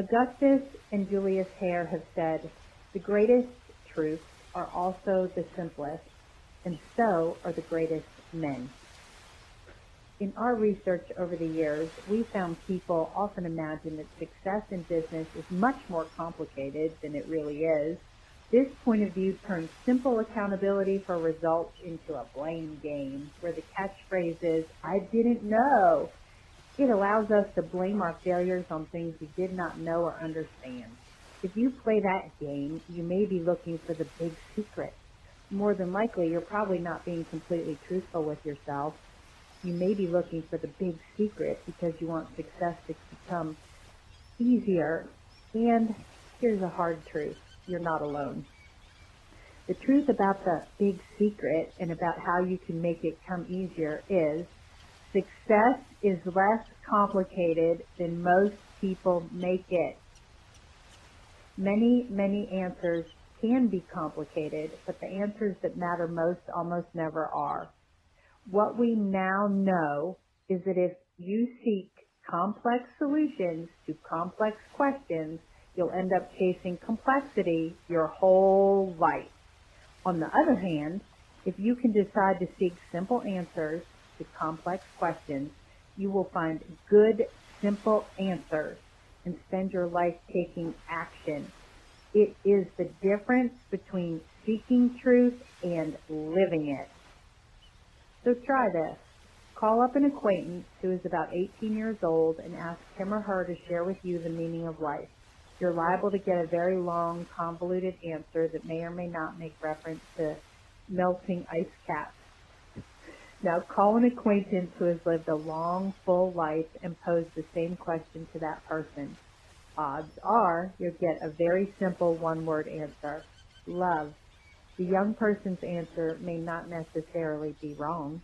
Augustus and Julius Hare have said, "The greatest truths are also the simplest, and so are the greatest men." In our research over the years, we found people often imagine that success in business is much more complicated than it really is. This point of view turns simple accountability for results into a blame game, where the catchphrase is, "I didn't know." It allows us to blame our failures on things we did not know or understand. If you play that game, you may be looking for the big secret. More than likely, you're probably not being completely truthful with yourself. You may be looking for the big secret because you want success to become easier. And here's a hard truth. You're not alone. The truth about the big secret and about how you can make it come easier is success is less complicated than most people make it. Many answers can be complicated, but the answers that matter most almost never are. What we now know is that if you seek complex solutions to complex questions, you'll end up chasing complexity your whole life. On the other hand, if you can decide to seek simple answers to complex questions, you will find good, simple answers and spend your life taking action. It is the difference between seeking truth and living it. So try this. Call up an acquaintance who is about 18 years old and ask him or her to share with you the meaning of life. You're liable to get a very long, convoluted answer that may or may not make reference to melting ice caps. Now call an acquaintance who has lived a long, full life and pose the same question to that person. Odds are you'll get a very simple one-word answer: love. The young person's answer may not necessarily be wrong.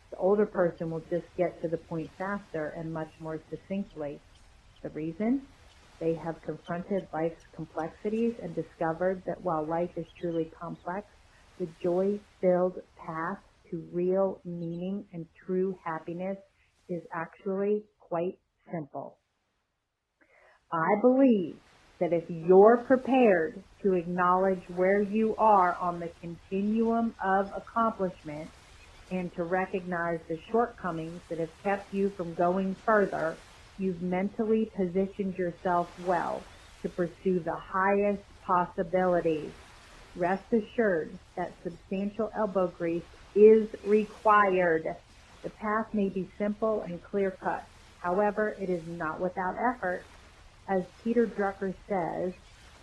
The older person will just get to the point faster and much more succinctly. The reason? They have confronted life's complexities and discovered that while life is truly complex, the joy-filled path to real meaning and true happiness is actually quite simple. I believe that if you're prepared to acknowledge where you are on the continuum of accomplishment and to recognize the shortcomings that have kept you from going further, you've mentally positioned yourself well to pursue the highest possibilities. Rest assured that substantial elbow grease is required. The path may be simple and clear-cut. However, it is not without effort. As Peter Drucker says,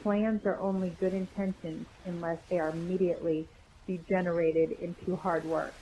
plans are only good intentions unless they are immediately degenerated into hard work.